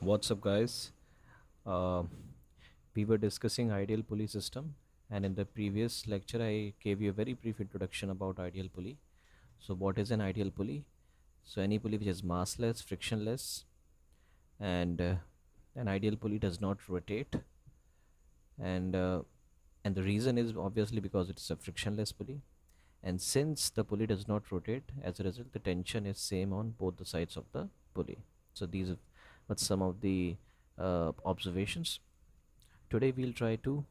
What's up, guys? Uh, we were discussing ideal pulley system, and in the previous lecture, I gave you a very brief introduction about ideal pulley. So, what is an ideal pulley? So, any pulley which is massless, frictionless, and an ideal pulley does not rotate, and uh, and the reason is obviously because it's a frictionless pulley. And since the pulley does not rotate, as a result, the tension is same on both the sides of the pulley. So, these are but some of the observations. Today we'll try to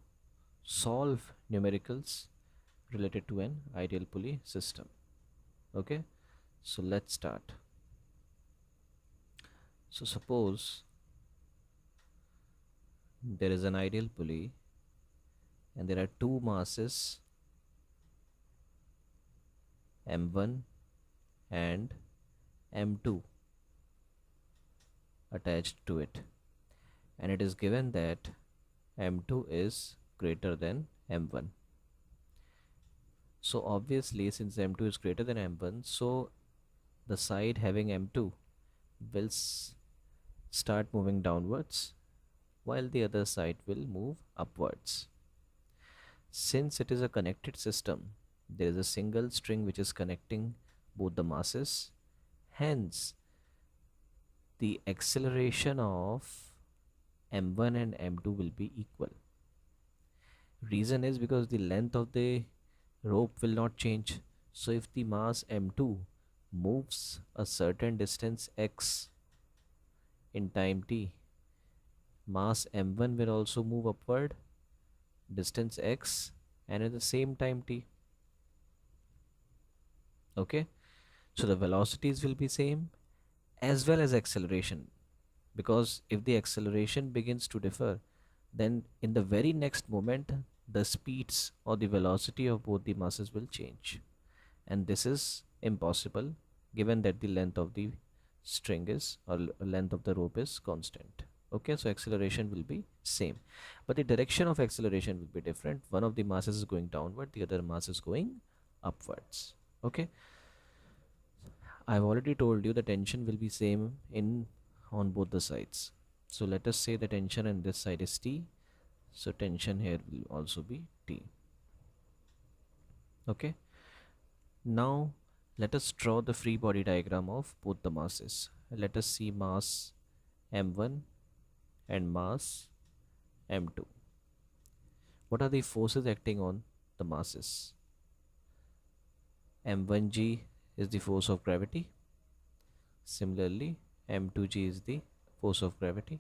solve numericals related to an ideal pulley system. Okay, so let's start. So suppose there is an ideal pulley and there are two masses m1 and m2 attached to it, and it is given that m2 is greater than m1. So obviously, since m2 is greater than m1, so the side having m2 will start moving downwards while the other side will move upwards. Since it is a connected system, there is a single string which is connecting both the masses. Hence, the acceleration of m1 and m2 will be equal. Reason is because the length of the rope will not change. So if the mass m2 moves a certain distance x in time t, mass m1 will also move upward distance x and at the same time t. Okay, so the velocities will be same as well as acceleration, because if the acceleration begins to differ, then in the very next moment the speeds or the velocity of both the masses will change, and this is impossible given that the length of the string is or length of the rope is constant. Okay, so acceleration will be same, but the direction of acceleration will be different. One of the masses is going downward, the other mass is going upwards. Okay, I've already told you the tension will be same in on both the sides. So let us say the tension on this side is T, so tension here will also be T. Okay, now let us draw the free body diagram of both the masses. Let us see mass m1 and mass m2. What are the forces acting on the masses? m1g is the force of gravity. Similarly, m2g is the force of gravity.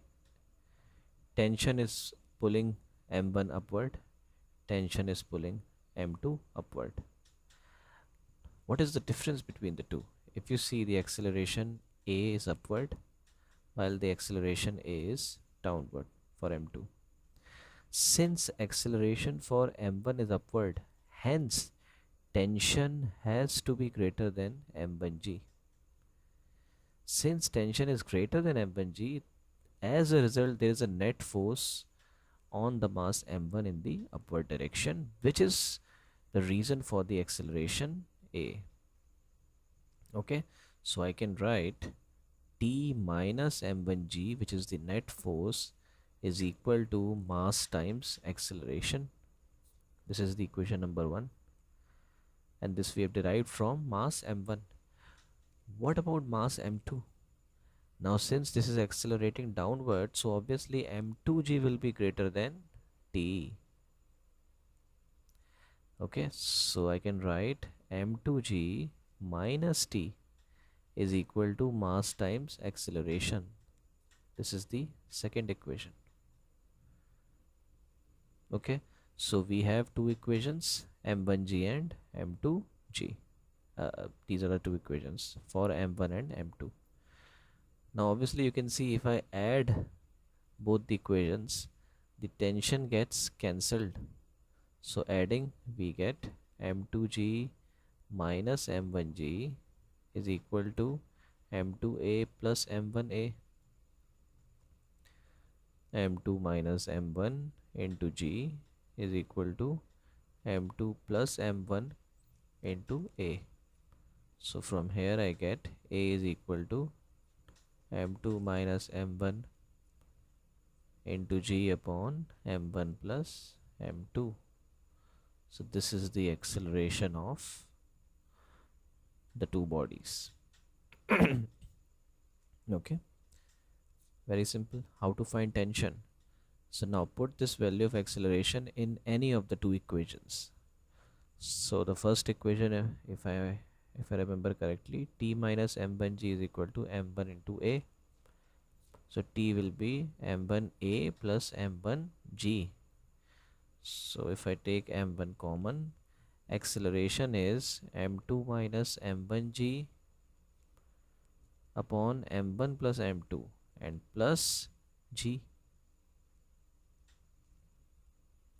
Tension is pulling m1 upward, tension is pulling m2 upward. What is the difference between the two? If you see, the acceleration a is upward while the acceleration a is downward for m2. Since acceleration for m1 is upward, hence tension has to be greater than m1g. Since tension is greater than m1g, as a result there is a net force on the mass m1 in the upward direction, which is the reason for the acceleration a. Okay, so I can write T minus m1g, which is the net force, is equal to mass times acceleration. This is the equation number 1, and this we have derived from mass m1. What about mass m2? Now since this is accelerating downward, so obviously m2g will be greater than T. Okay, so I can write m2g minus T is equal to mass times acceleration. This is the second equation. Okay, so we have two equations, m1g and m2g. These are the two equations for m1 and m2. Now obviously you can see if I add both the equations, the tension gets cancelled. So adding, we get m2g minus m1g is equal to m2a plus m1a. m2 minus m1 into g is equal to m2 plus m1 into a. So from here I get a is equal to m2 minus m1 into g upon m1 plus m2. So this is the acceleration of the two bodies. Okay, very simple. How to find tension? So now put this value of acceleration in any of the two equations. So the first equation, if I remember correctly, t minus m1g is equal to m1 into a. So t will be m1a plus m1g. So if I take m1 common, acceleration is m2 minus m1g upon m1 plus m2 and plus g.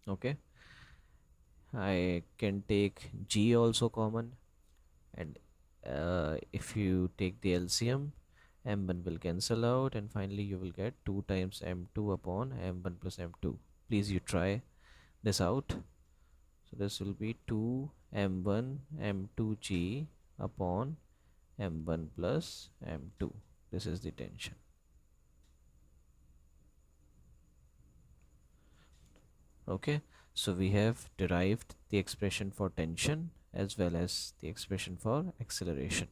Okay, I can take g also common, and if you take the LCM, m1 will cancel out, and finally you will get 2 times m2 upon m1 plus m2. Please you try this out. So this will be 2 m1 m2g upon m1 plus m2. This is the tension. Okay, so we have derived the expression for tension as well as the expression for acceleration.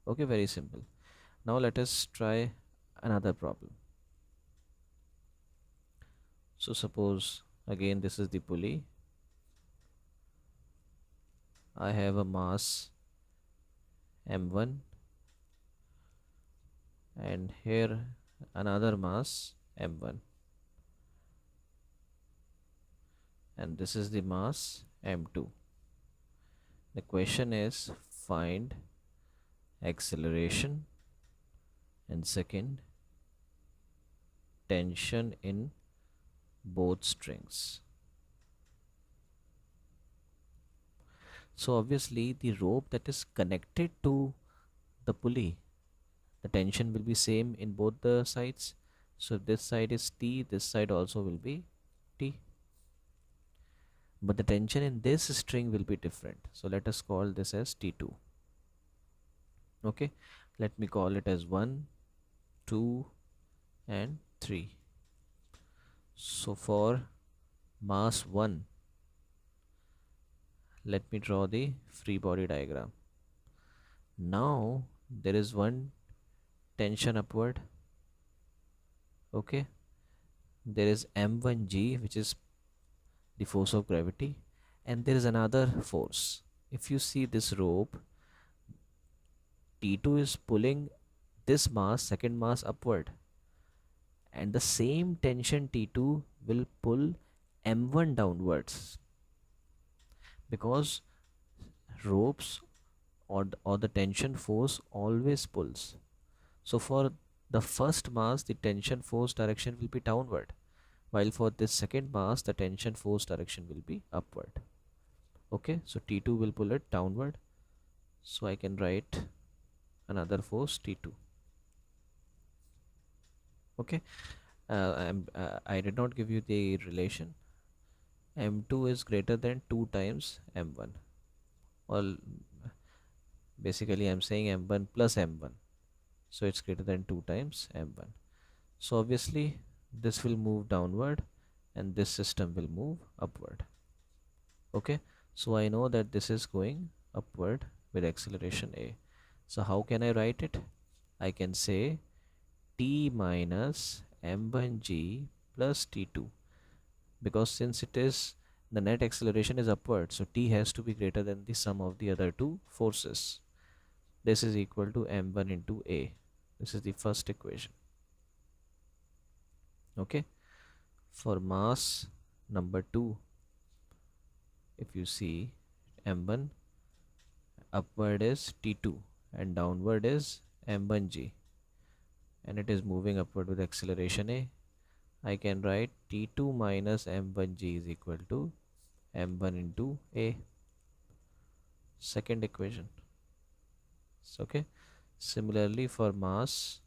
Okay, very simple. Now let us try another problem. So suppose again this is the pulley. I have a mass m1 and here another mass m1, and this is the mass m2. The question is find acceleration and second tension in both strings. So obviously the rope that is connected to the pulley, the tension will be same in both the sides. So if this side is T, this side also will be T, but the tension in this string will be different. So let us call this as T2. Okay, let me call it as 1, 2 and 3. So for mass 1, let me draw the free body diagram. Now there is one tension upward. Okay, there is m1g, which is the force of gravity, and there is another force. If you see this rope, T2 is pulling this mass, second mass, upward, and the same tension T2 will pull m1 downwards, because ropes or the tension force always pulls. So for the first mass, the tension force direction will be downward, while for this second mass, the tension force direction will be upward. Okay, so T2 will pull it downward, so I can write another force T2. Okay, I did not give you the relation. M2 is greater than 2 times M1. Well, basically I'm saying M1 plus M1. So it's greater than 2 times M1. So obviously this will move downward and this system will move upward. Okay, so I know that this is going upward with acceleration A. So how can I write it? I can say T minus m1g plus T2, because since it is the net acceleration is upward, so T has to be greater than the sum of the other two forces. This is equal to m1 into A. This is the first equation. Okay, for mass number 2, if you see, m1 upward is T2 and downward is m1g, and it is moving upward with acceleration A. I can write T2 minus m1g is equal to m1 into A. Second equation. So, okay, similarly for mass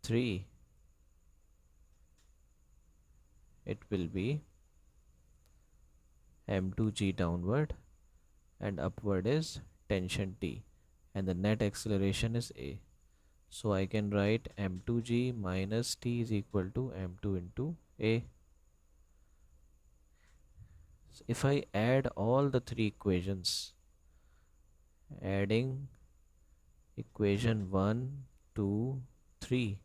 3, it will be m2g downward and upward is tension T, and the net acceleration is A. So I can write m2g minus t is equal to m2 into a. So if I add all the three equations, adding equation 1, 2, 3,